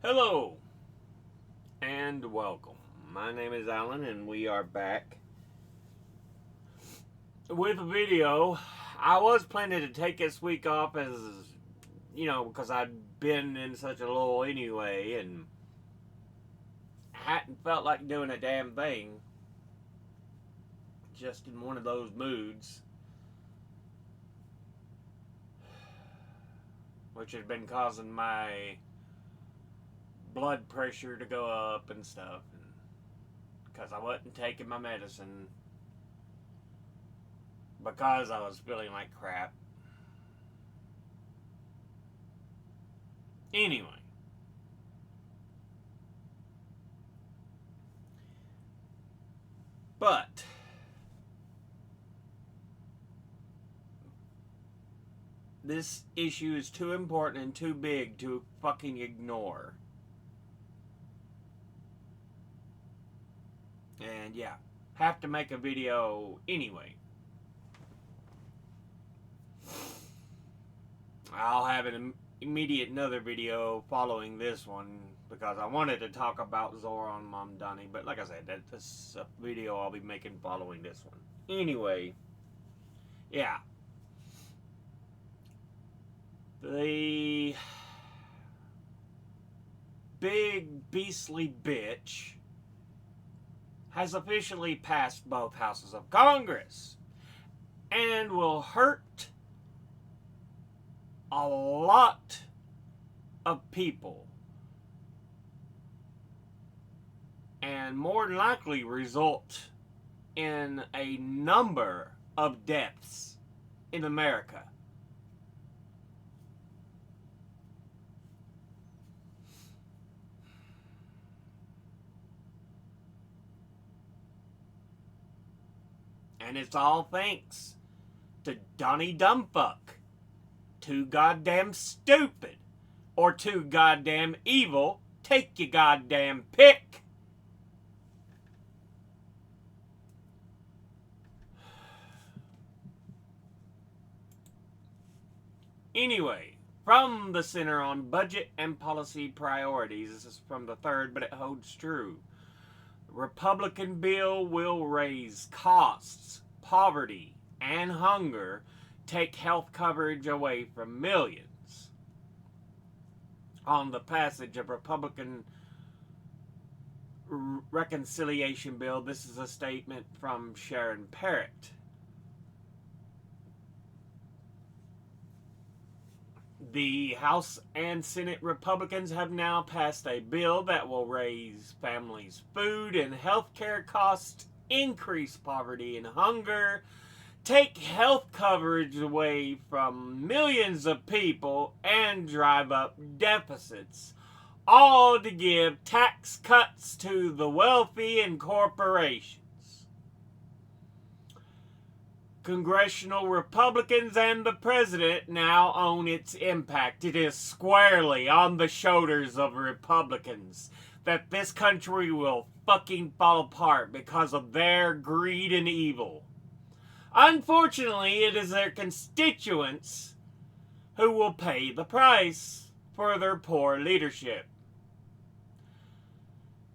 Hello and welcome. My name is Alan, and we are back with a video. I was planning to take this week off because I'd been in such a lull anyway and hadn't felt like doing a damn thing. Just in one of those moods, which had been causing my blood pressure to go up and stuff. Because I wasn't taking my medicine because I was feeling like crap. Anyway, but this issue is too important and too big to fucking ignore. And yeah, have to make a video anyway. I'll have an immediate another video following this one because I wanted to talk about Zoran Mamdani, but like I said, that's a video I'll be making following this one. Anyway, yeah. The big beastly bitch has officially passed both houses of Congress and will hurt a lot of people and more than likely result in a number of deaths in America. And it's all thanks to Donnie Dumbfuck. Too goddamn stupid. Or too goddamn evil. Take your goddamn pick. Anyway, from the Center on Budget and Policy Priorities, this is from the 3rd, but it holds true. Republican bill will raise costs, poverty, and hunger, take health coverage away from millions. On the passage of Republican reconciliation bill, this is a statement from Sharon Parrott. The House and Senate Republicans have now passed a bill that will raise families' food and health care costs, increase poverty and hunger, take health coverage away from millions of people, and drive up deficits, all to give tax cuts to the wealthy and corporations. Congressional Republicans and the president now own its impact. It is squarely on the shoulders of Republicans that this country will fucking fall apart because of their greed and evil. Unfortunately, it is their constituents who will pay the price for their poor leadership.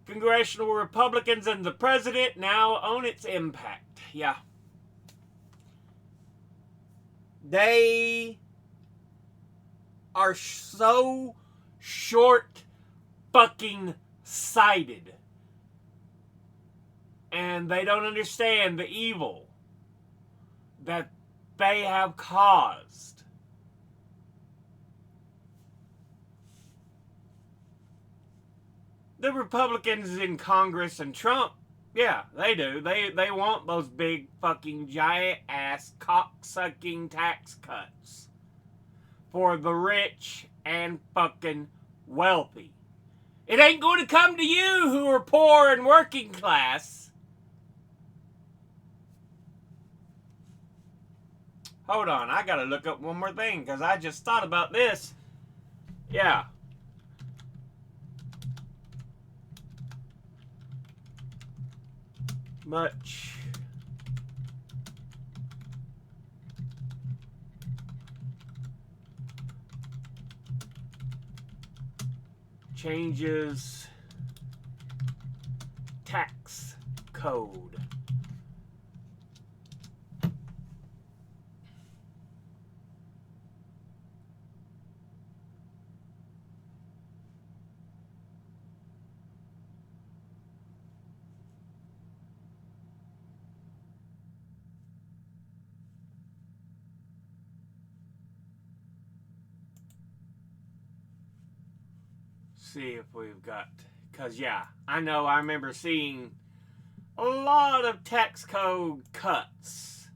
Congressional Republicans and the president now own its impact. Yeah. They are so short fucking sighted. And they don't understand the evil that they have caused. The Republicans in Congress and Trump, yeah, they do. They want those big fucking giant ass cock-sucking tax cuts for the rich and fucking wealthy. It ain't going to come to you who are poor and working class. Hold on, I gotta look up one more thing because I just thought about this. Yeah. Much changes tax code. See if we've got, because yeah, I know I remember seeing a lot of tax code cuts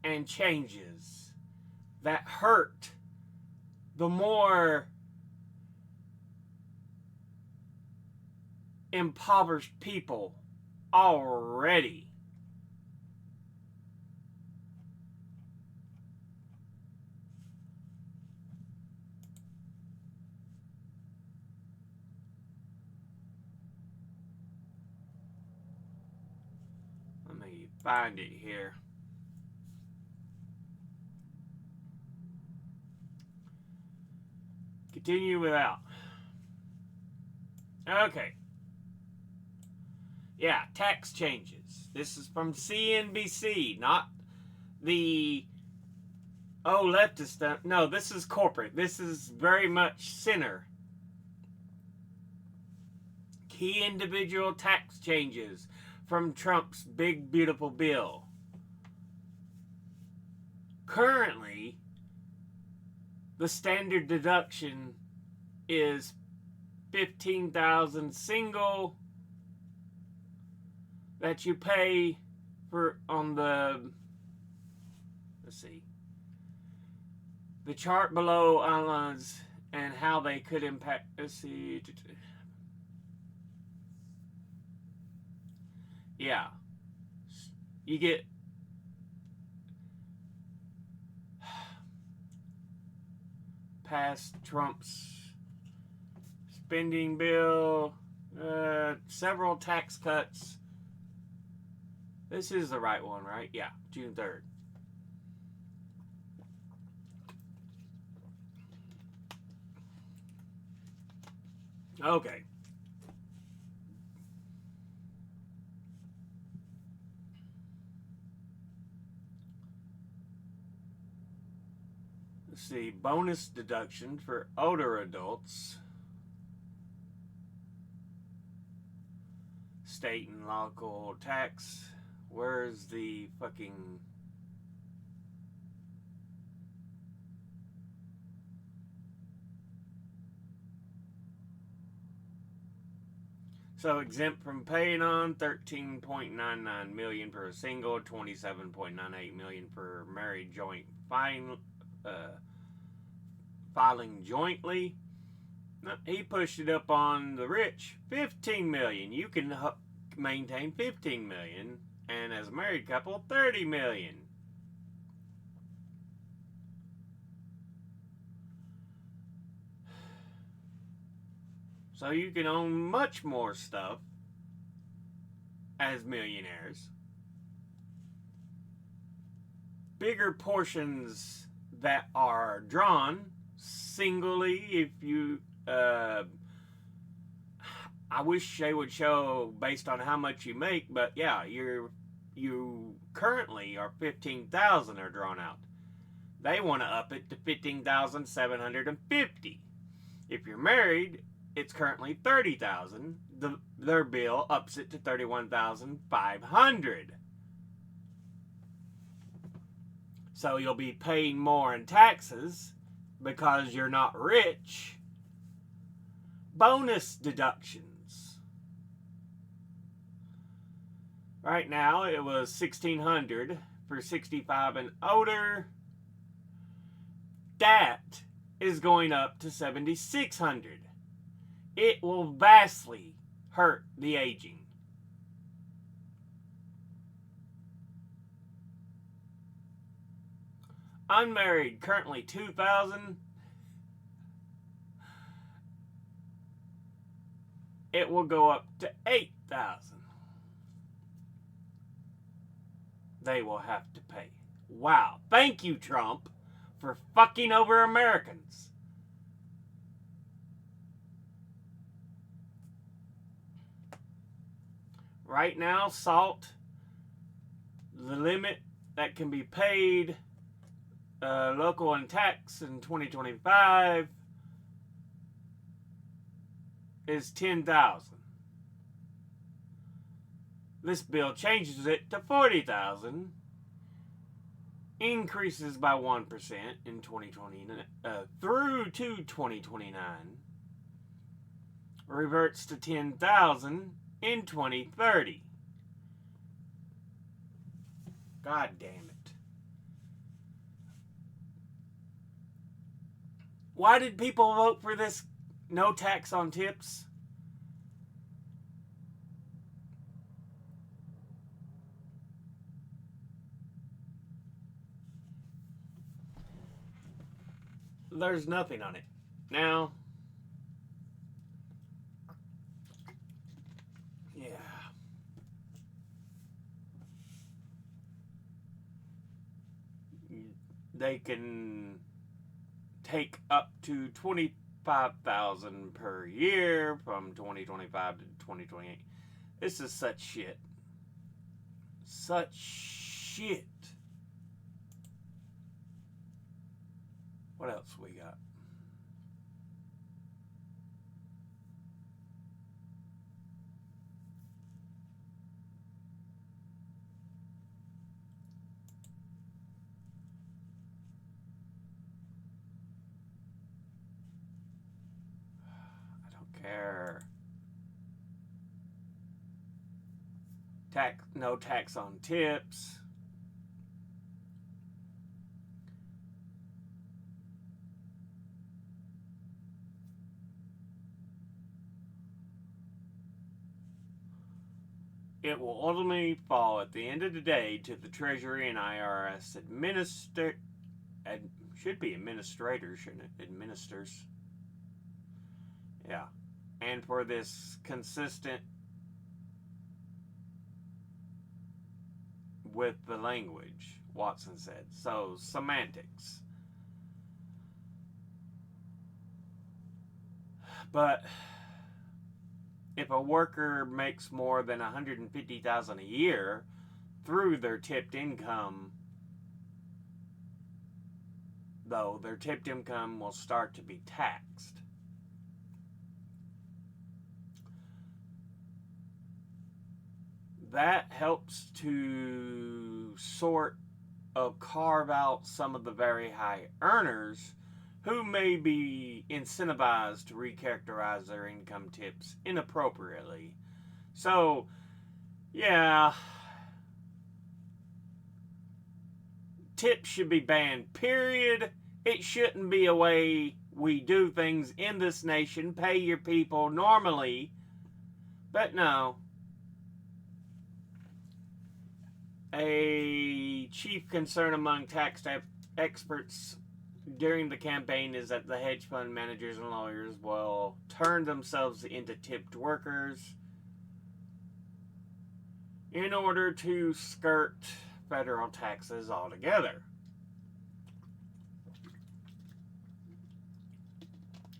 and changes that hurt the more impoverished people already. Let me find it here. Continue without. Okay. Yeah, tax changes. This is from CNBC, not the leftist stuff. No, this is corporate. This is very much center. Key individual tax changes from Trump's big beautiful bill. Currently, the standard deduction is $15,000 single that you pay for on the, let's see, the chart below outlines and how they could impact, let's see, yeah, you get past Trump's spending bill, several tax cuts. This is the right one, right? Yeah, June 3rd. Okay. Let's see, bonus deduction for older adults. State and local tax. Where's the fucking... So exempt from paying on, $13.99 million for a single, $27.98 million for married joint filing jointly. He pushed it up on the rich, $15 million. You can maintain $15 million, and as a married couple, $30 million. So you can own much more stuff as millionaires. Bigger portions that are drawn singly. If you, I wish they would show based on how much you make, but yeah, you currently are $15,000 are drawn out. They want to up it to $15,750. If you're married, it's currently $30,000. Their bill ups it to $31,500. So you'll be paying more in taxes because you're not rich. Bonus deductions. Right now it was $1,600 for 65 and older. That is going up to $7,600. It will vastly hurt the aging. Unmarried, currently $2,000. It will go up to $8,000. They will have to pay. Wow. Thank you, Trump, for fucking over Americans. Right now, salt, the limit that can be paid local and tax in 2025 is $10,000. This bill changes it to $40,000, increases by 1% in 2020 through to 2029, reverts to $10,000 in 2030. God damn it. Why did people vote for this no tax on tips? There's nothing on it. Now, yeah. They can take up to $25,000 per year from 2025 to 2028. This is such shit. Such shit. What else we got? I don't care. No tax on tips. It will ultimately fall at the end of the day to the Treasury and IRS should be administrators, shouldn't it? Administers. Yeah. And for this consistent with the language, Watson said. So, semantics. But if a worker makes more than $150,000 a year through their tipped income, though, their tipped income will start to be taxed. That helps to carve out some of the very high earners who may be incentivized to recharacterize their income tips inappropriately. So, yeah, tips should be banned, period. It shouldn't be a way we do things in this nation. Pay your people normally. But no. A chief concern among tax experts during the campaign is that the hedge fund managers and lawyers will turn themselves into tipped workers in order to skirt federal taxes altogether.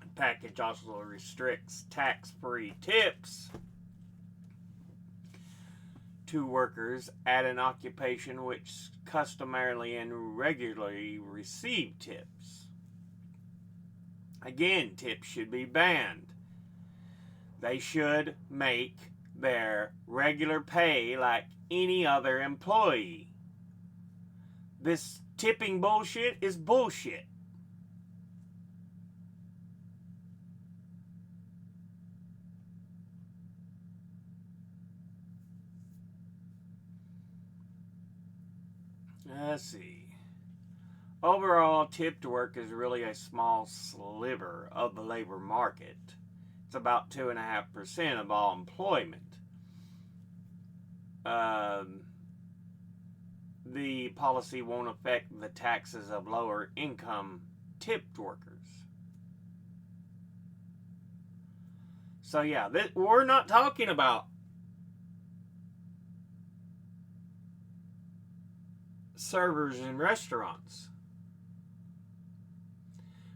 The package also restricts tax-free tips to workers at an occupation which customarily and regularly receive tips. Again, tips should be banned. They should make their regular pay like any other employee. This tipping bullshit is bullshit. Let's see. Overall, tipped work is really a small sliver of the labor market. It's about 2.5% of all employment. The policy won't affect the taxes of lower income tipped workers. So yeah, we're not talking about servers in restaurants.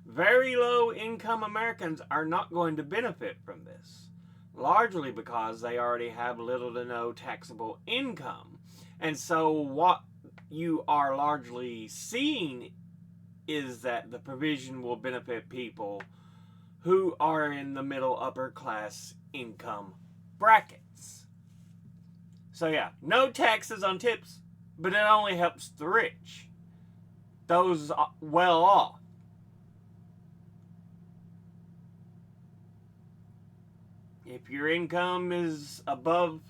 Very low income Americans are not going to benefit from this. largely because they already have little to no taxable income. And so what you are largely seeing is that the provision will benefit people who are in the middle upper class income brackets. So yeah, no taxes on tips, but it only helps the rich, those well off. If your income is above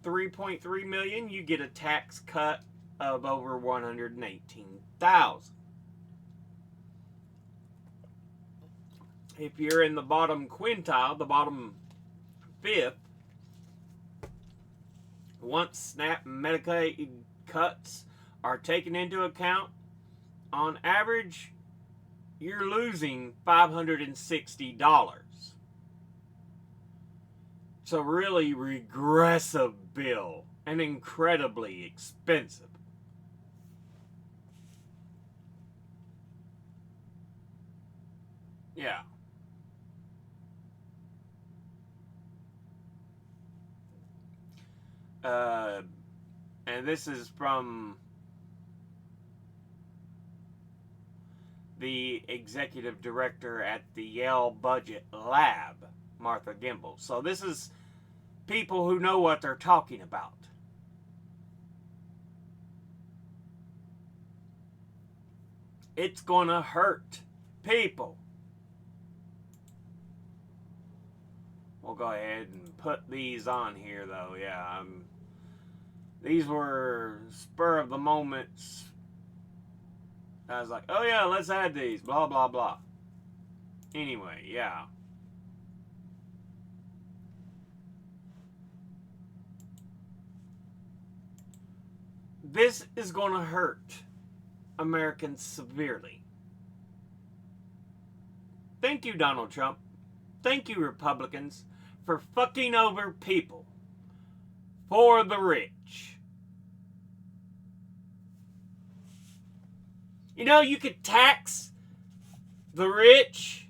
3.3 million, you get a tax cut of over 118,000. If you're in the bottom quintile, the bottom fifth, once SNAP and Medicaid cuts are taken into account, on average, you're losing $560. It's a really regressive bill and incredibly expensive. Yeah. And this is from the executive director at the Yale Budget Lab, Martha Gimbel. So this is people who know what they're talking about. It's gonna hurt people. We'll go ahead and put these on here, though. Yeah, these were spur of the moments. I was like, oh yeah, let's add these. Blah, blah, blah. Anyway, yeah. This is going to hurt Americans severely. Thank you, Donald Trump. Thank you, Republicans, for fucking over people for the rich. You know, you could tax the rich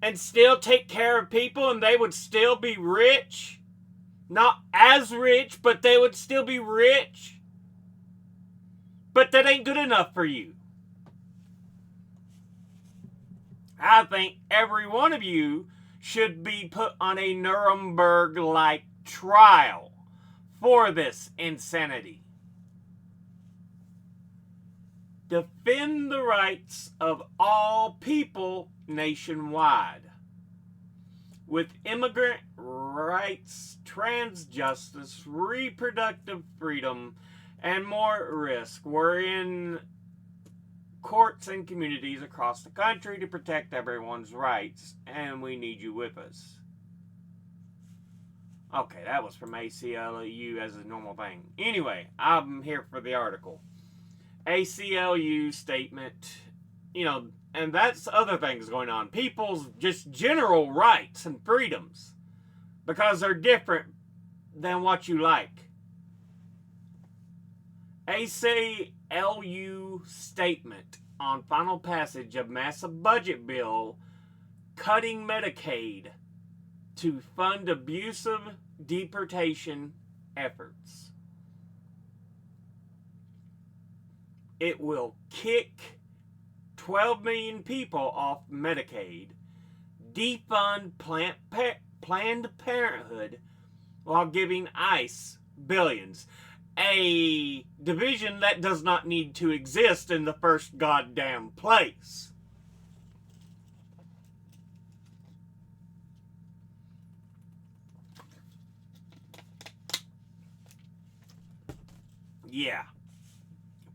and still take care of people and they would still be rich. Not as rich, but they would still be rich. But that ain't good enough for you. I think every one of you should be put on a Nuremberg-like trial for this insanity. Defend the rights of all people nationwide. With immigrant rights, trans justice, reproductive freedom, and more risk, we're in courts and communities across the country to protect everyone's rights, and we need you with us. Okay, that was from ACLU as a normal thing. Anyway, I'm here for the article. ACLU statement, and that's other things going on. People's just general rights and freedoms, because they're different than what you like. ACLU statement on final passage of massive budget bill cutting Medicaid to fund abusive deportation efforts. It will kick 12 million people off Medicaid, defund Planned Parenthood while giving ICE billions. A division that does not need to exist in the first goddamn place. Yeah.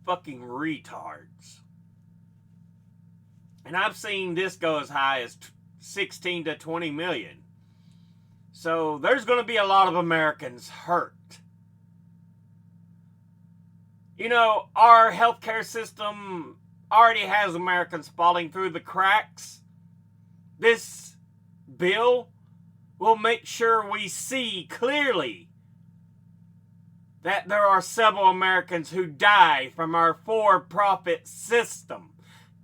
Fucking retards. And I've seen this go as high as 16 to 20 million. So there's going to be a lot of Americans hurt. Our healthcare system already has Americans falling through the cracks. This bill will make sure we see clearly that there are several Americans who die from our for-profit system,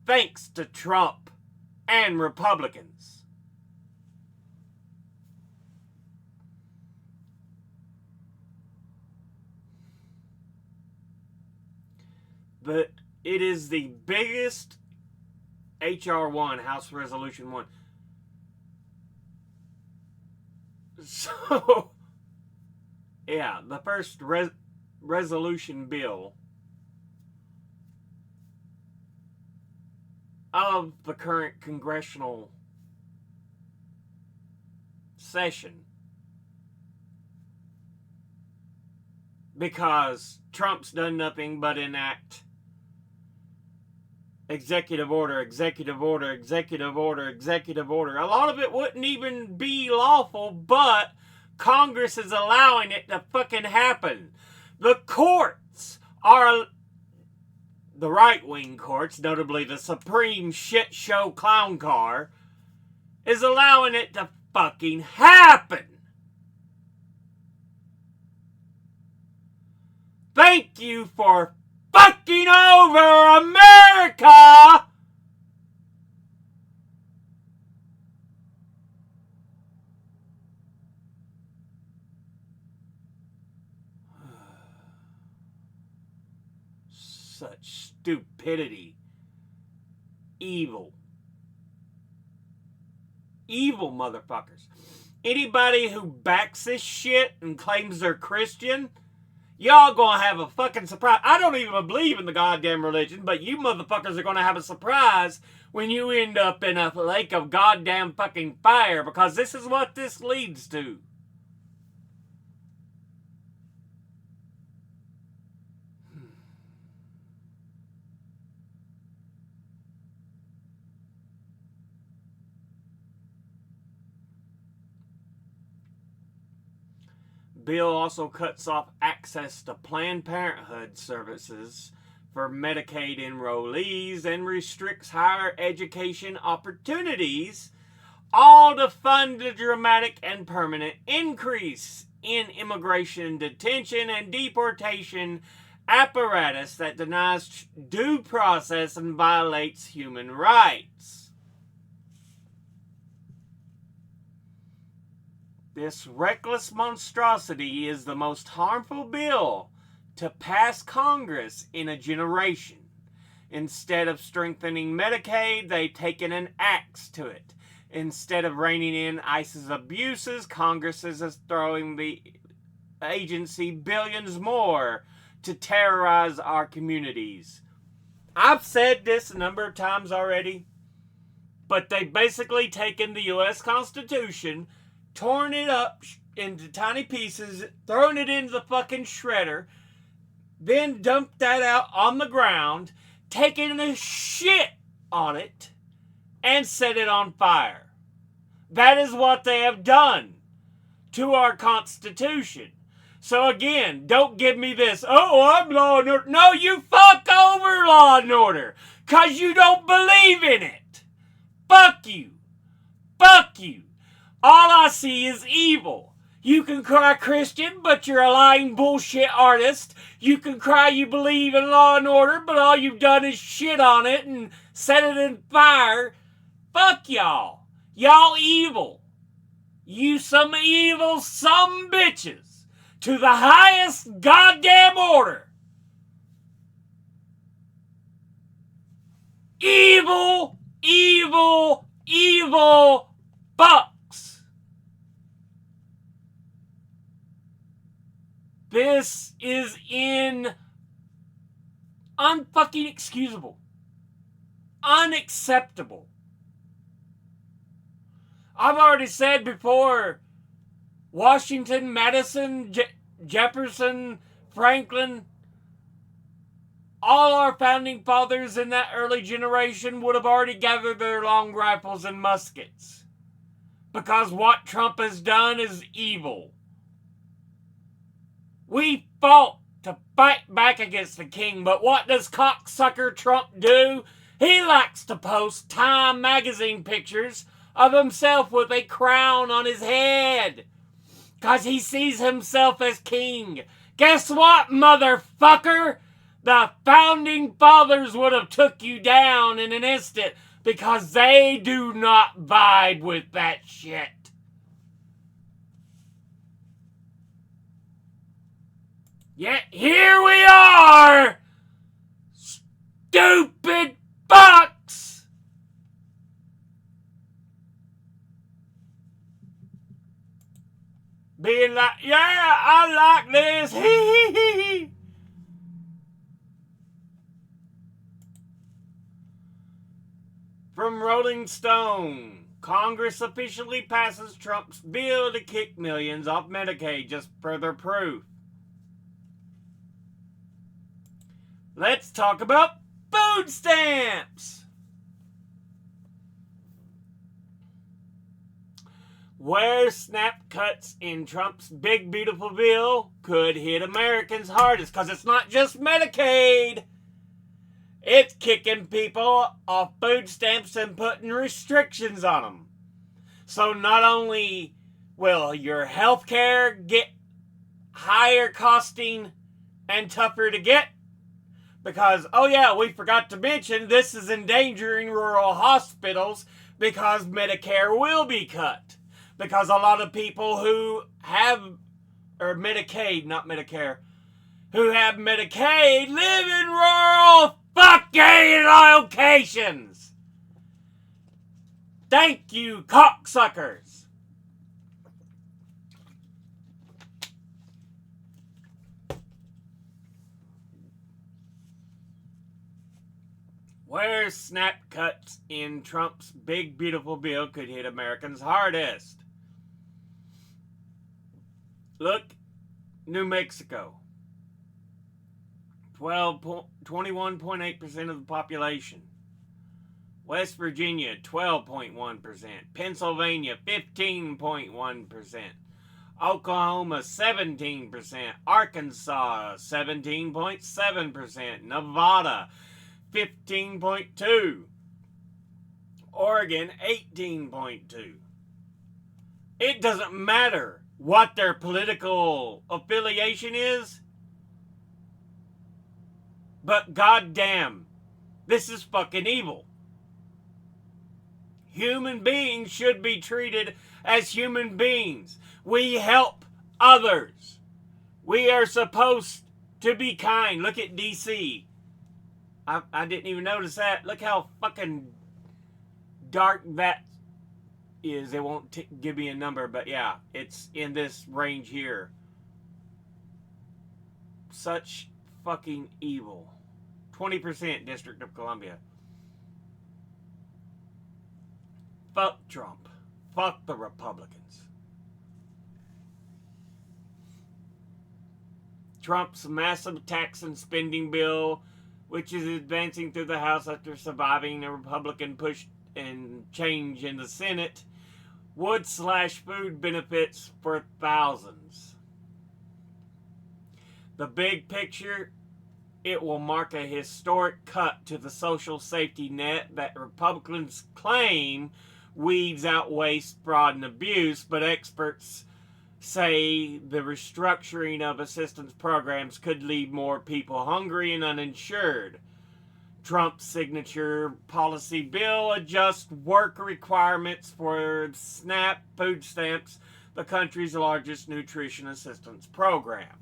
thanks to Trump and Republicans. But it is the biggest H.R. 1, House Resolution 1. So, yeah, the first resolution bill of the current congressional session, because Trump's done nothing but enact executive order, executive order, executive order, executive order. A lot of it wouldn't even be lawful, but Congress is allowing it to fucking happen. The courts are, the right-wing courts, notably the Supreme Shit Show Clown Car, is allowing it to fucking happen. Thank you for fucking over America! Such stupidity. Evil. Evil motherfuckers. Anybody who backs this shit and claims they're Christian, y'all gonna have a fucking surprise. I don't even believe in the goddamn religion, but you motherfuckers are gonna have a surprise when you end up in a lake of goddamn fucking fire, because this is what this leads to. Bill also cuts off access to Planned Parenthood services for Medicaid enrollees and restricts higher education opportunities, all to fund a dramatic and permanent increase in immigration detention and deportation apparatus that denies due process and violates human rights. This reckless monstrosity is the most harmful bill to pass Congress in a generation. Instead of strengthening Medicaid, they've taken an axe to it. Instead of reining in ICE's abuses, Congress is throwing the agency billions more to terrorize our communities. I've said this a number of times already, but they've basically taken the U.S. Constitution, torn it up into tiny pieces, thrown it into the fucking shredder, then dumped that out on the ground, taken a shit on it, and set it on fire. That is what they have done to our Constitution. So again, don't give me this, oh, I'm law and order. No, you fuck over law and order, because you don't believe in it. Fuck you. Fuck you. All I see is evil. You can cry Christian, but you're a lying bullshit artist. You can cry you believe in law and order, but all you've done is shit on it and set it in fire. Fuck y'all. Y'all evil. You some evil some bitches. To the highest goddamn order. Evil, evil, evil fucks. This is unfucking excusable. Unacceptable. I've already said before, Washington, Madison, Jefferson, Franklin, all our founding fathers in that early generation would have already gathered their long rifles and muskets. Because what Trump has done is evil. We fought to fight back against the king, but what does cocksucker Trump do? He likes to post Time magazine pictures of himself with a crown on his head. Because he sees himself as king. Guess what, motherfucker? The founding fathers would have took you down in an instant because they do not vibe with that shit. Yet here we are, stupid fucks! Being like, yeah, I like this. Hee hee hee hee. From Rolling Stone, Congress officially passes Trump's bill to kick millions off Medicaid. Just further proof. Let's talk about food stamps. Where SNAP cuts in Trump's big beautiful bill could hit Americans hardest, because it's not just Medicaid. It's kicking people off food stamps and putting restrictions on them. So not only will your health care get higher costing and tougher to get, because, oh yeah, we forgot to mention this is endangering rural hospitals because Medicare will be cut. Because a lot of people who have, or Medicaid, not Medicare, who have Medicaid live in rural fucking locations. Thank you, cocksuckers. Where SNAP cuts in Trump's big beautiful bill could hit Americans hardest. Look, New Mexico. 21.8% of the population. West Virginia, 12.1%. Pennsylvania, 15.1%. Oklahoma, 17%. Arkansas, 17.7%. Nevada, 15.2%. Oregon, 18.2%. It doesn't matter what their political affiliation is, but goddamn, this is fucking evil. Human beings should be treated as human beings. We help others. We are supposed to be kind. Look at DC. I didn't even notice that. Look how fucking dark that is. It won't give me a number, but yeah, it's in this range here. Such fucking evil. 20% District of Columbia. Fuck Trump. Fuck the Republicans. Trump's massive tax and spending bill, which is advancing through the House after surviving a Republican push and change in the Senate, would slash food benefits for thousands. The big picture, it will mark a historic cut to the social safety net that Republicans claim weeds out waste, fraud, and abuse, but experts say the restructuring of assistance programs could leave more people hungry and uninsured. Trump's signature policy bill adjusts work requirements for SNAP food stamps, the country's largest nutrition assistance program.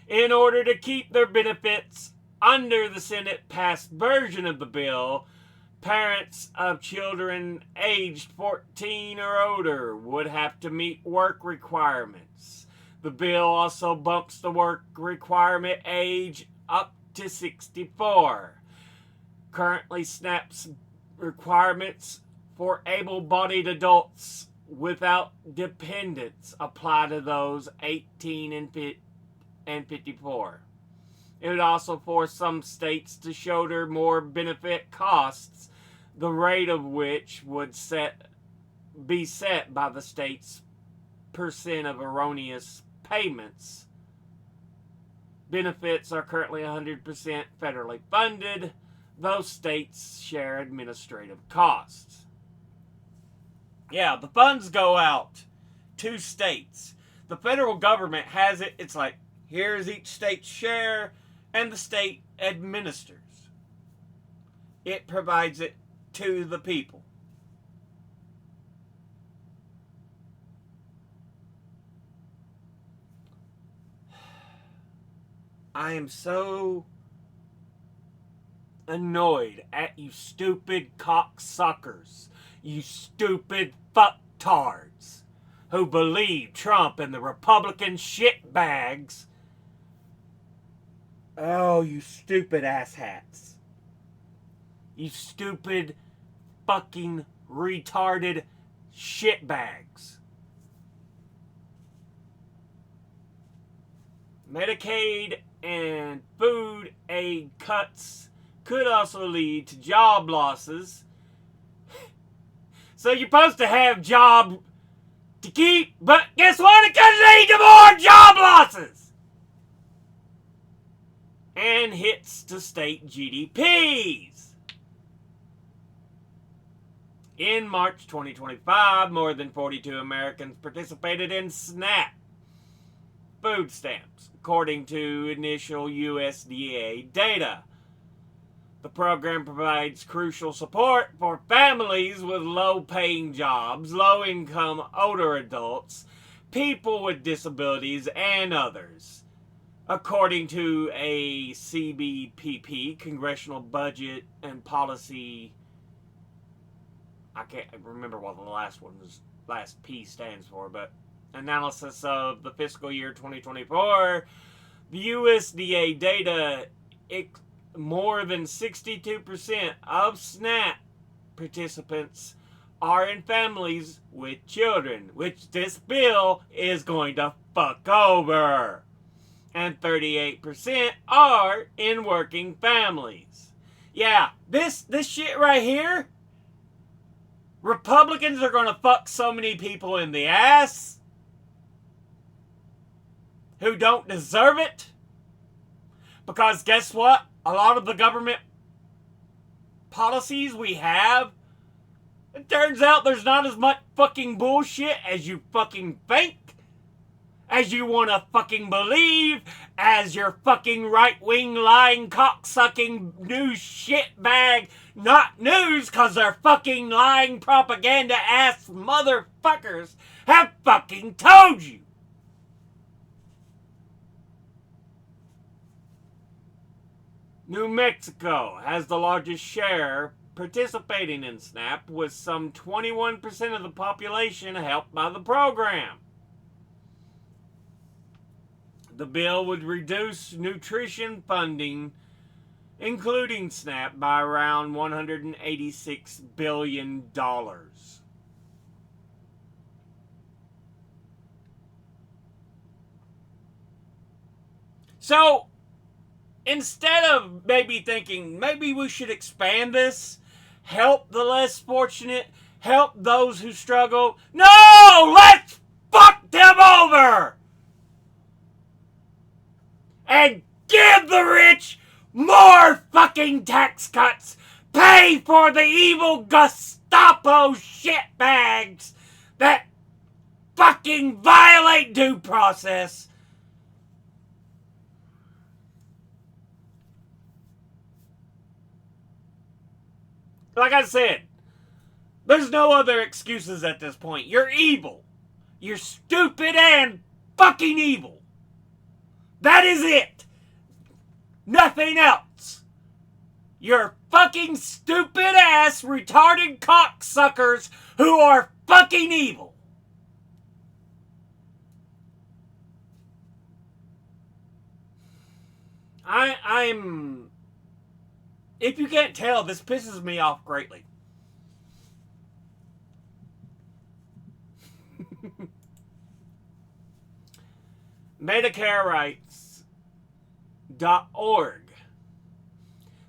In order to keep their benefits under the Senate-passed version of the bill, parents of children aged 14 or older would have to meet work requirements. The bill also bumps the work requirement age up to 64. Currently, SNAP's requirements for able-bodied adults without dependents apply to those 18 and 54. It would also force some states to shoulder more benefit costs, the rate of which would be set by the state's percent of erroneous payments. Benefits are currently 100% federally funded. Those states share administrative costs. Yeah, the funds go out to states. The federal government has it. It's like, here's each state's share, and the state administers. It provides it to the people. I am so annoyed at you stupid cocksuckers, you stupid fucktards who believe Trump and the Republican shitbags. Oh, you stupid asshats. You stupid fucking retarded shitbags. Medicaid and food aid cuts could also lead to job losses. So you're supposed to have job to keep, but guess what? It could lead to more job losses. And hits to state GDPs. In March 2025, more than 42 Americans participated in SNAP food stamps, according to initial USDA data. The program provides crucial support for families with low-paying jobs, low-income older adults, people with disabilities, and others. According to a CBPP, Congressional Budget and Policy, I can't remember what the last P stands for, but analysis of the fiscal year 2024, the USDA data, more than 62% of SNAP participants are in families with children, which this bill is going to fuck over. And 38% are in working families. Yeah, this shit right here, Republicans are going to fuck so many people in the ass who don't deserve it. Because guess what? A lot of the government policies we have, it turns out there's not as much fucking bullshit as you fucking think, as you want to fucking believe, as your fucking right-wing lying cocksucking news shitbag, not news because they're fucking lying propaganda ass motherfuckers have fucking told you. New Mexico has the largest share participating in SNAP, with some 21% of the population helped by the program. The bill would reduce nutrition funding, including SNAP, by around $186 billion. So, instead of maybe thinking, maybe we should expand this, help the less fortunate, help those who struggle, no! Let's fuck them over! And give the rich more fucking tax cuts! Pay for the evil Gestapo shitbags that fucking violate due process! Like I said, there's no other excuses at this point. You're evil. You're stupid and fucking evil. That is it. Nothing else. You're fucking stupid ass retarded cocksuckers who are fucking evil. I'm... If you can't tell, this pisses me off greatly. MedicareRights.org.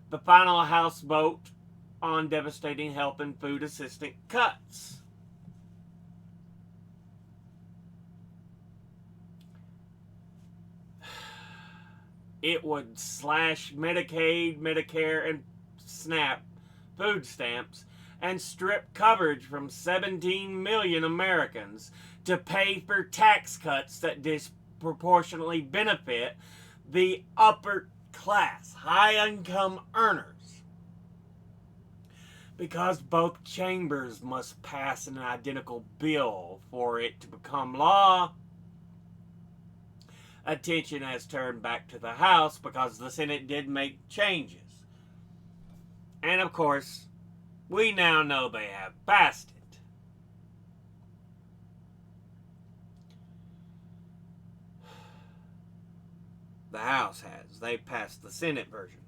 The final House vote on devastating health and food assistance cuts. It would slash Medicaid, Medicare, and SNAP food stamps and strip coverage from 17 million Americans to pay for tax cuts that disproportionately benefit the upper class, high-income earners. Because both chambers must pass an identical bill for it to become law, attention has turned back to the House because the Senate did make changes. And of course, we now know they have passed it. The House has. They passed the Senate version.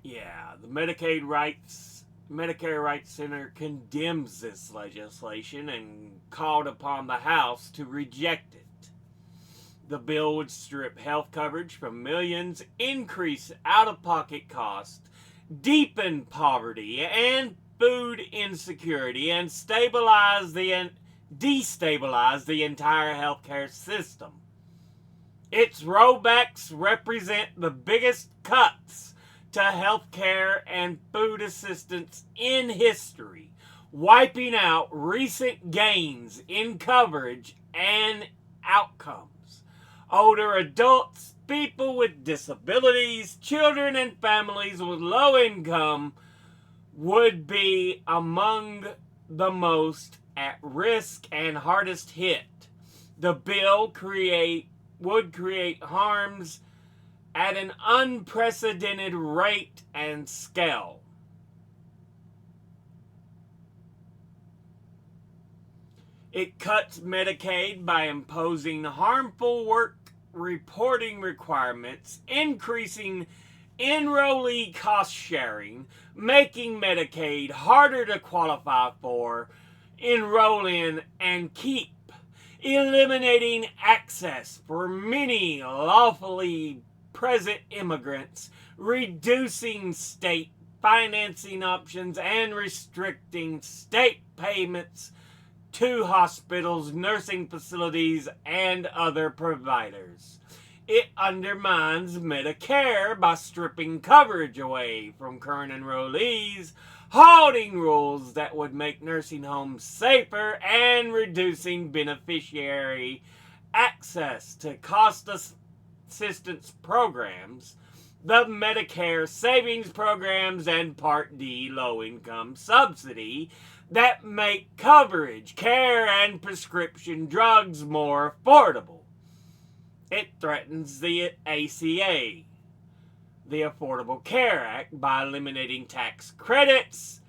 Yeah, the Medicare Rights Center condemns this legislation and called upon the House to reject it. The bill would strip health coverage from millions, increase out-of-pocket costs, deepen poverty and food insecurity, and destabilize the entire healthcare system. Its rollbacks represent the biggest cuts to healthcare and food assistance in history, wiping out recent gains in coverage and outcomes. Older adults, people with disabilities, children, and families with low income would be among the most at risk and hardest hit. The bill would create harms at an unprecedented rate and scale. It cuts Medicaid by imposing harmful work reporting requirements, increasing enrollee cost sharing, making Medicaid harder to qualify for, enroll in, and keep, eliminating access for many lawfully present immigrants, reducing state financing options, and restricting state payments to hospitals, nursing facilities, and other providers. It undermines Medicare by stripping coverage away from current enrollees, halting rules that would make nursing homes safer, and reducing beneficiary access to cost assistance programs, the Medicare savings programs, and Part D low-income subsidy that make coverage, care, and prescription drugs more affordable. It threatens the ACA, the Affordable Care Act, by eliminating tax credits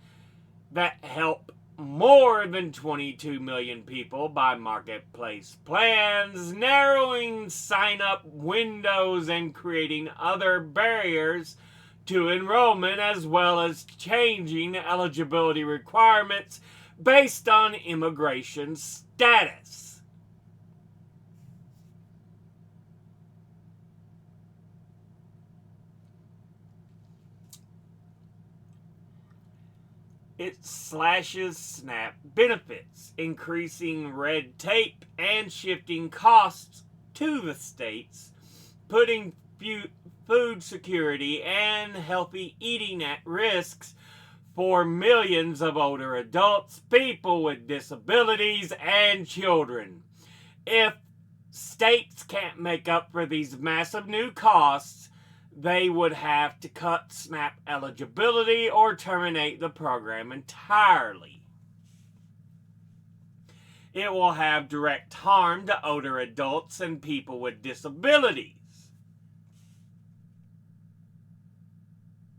that help more than 22 million people buy marketplace plans, narrowing sign-up windows, and creating other barriers to enrollment, as well as changing eligibility requirements based on immigration status. It slashes SNAP benefits, increasing red tape and shifting costs to the states, putting food security and healthy eating at risk for millions of older adults, people with disabilities, and children. If states can't make up for these massive new costs, they would have to cut SNAP eligibility or terminate the program entirely. It will have direct harm to older adults and people with disabilities.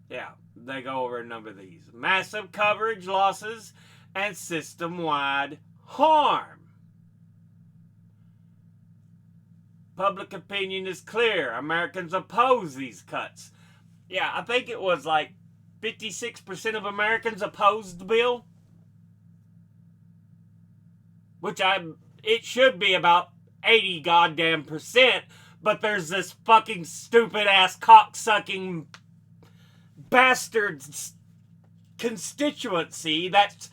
Yeah, they go over a number of these. Massive coverage losses and system-wide harm. Public opinion is clear. Americans oppose these cuts. Yeah, I think it was like 56% of Americans opposed the bill. It should be about 80 goddamn percent, but there's this fucking stupid ass cocksucking bastard constituency that's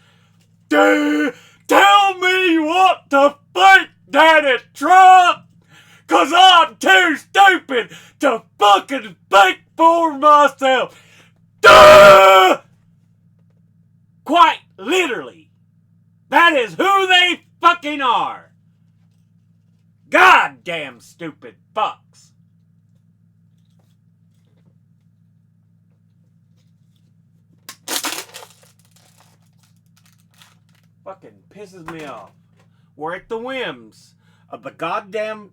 tell me what to think, Daddy Trump! 'Cause I'm too stupid to fucking think for myself. Duh! Quite literally. That is who they fucking are. Goddamn stupid fucks. Fucking pisses me off. We're at the whims of the goddamn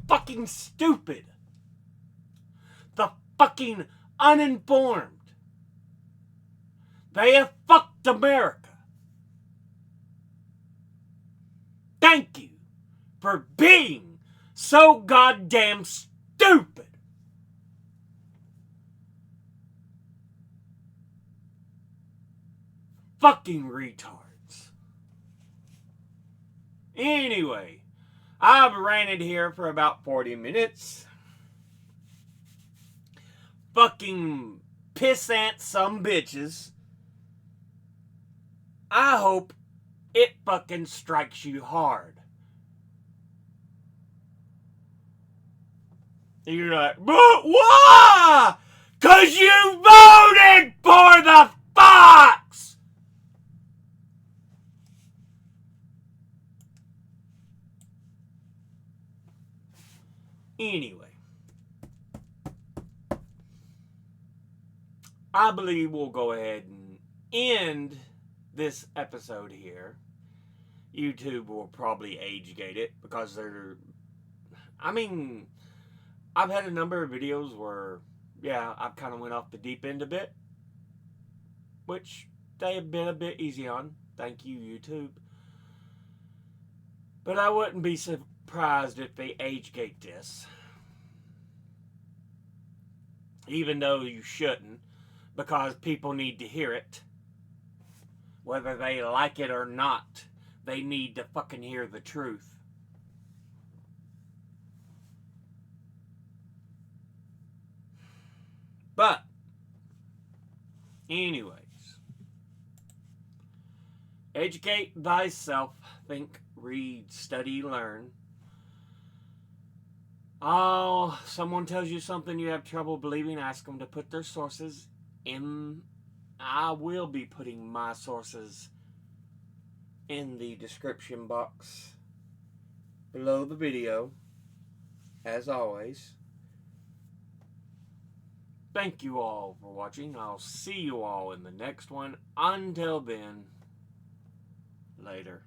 fucking stupid. The fucking uninformed. They have fucked America. Thank you for being so goddamn stupid. Fucking retards. Anyway, I've ranted here for about 40 minutes. Fucking pissant some bitches. I hope it fucking strikes you hard. You're like, but why? 'Cause you voted for the fox! Anyway, I believe we'll go ahead and end this episode here. YouTube will probably age gate it because they're... I mean, I've had a number of videos where, yeah, I've kind of went off the deep end a bit, which they have been a bit easy on. Thank you, YouTube. But I wouldn't be surprised if they age gate this. Even though you shouldn't, because people need to hear it. Whether they like it or not, they need to fucking hear the truth. But, anyways, educate thyself, think, read, study, learn. Oh, someone tells you something you have trouble believing, ask them to put their sources in. I will be putting my sources in the description box below the video, as always. Thank you all for watching. I'll see you all in the next one. Until then, later.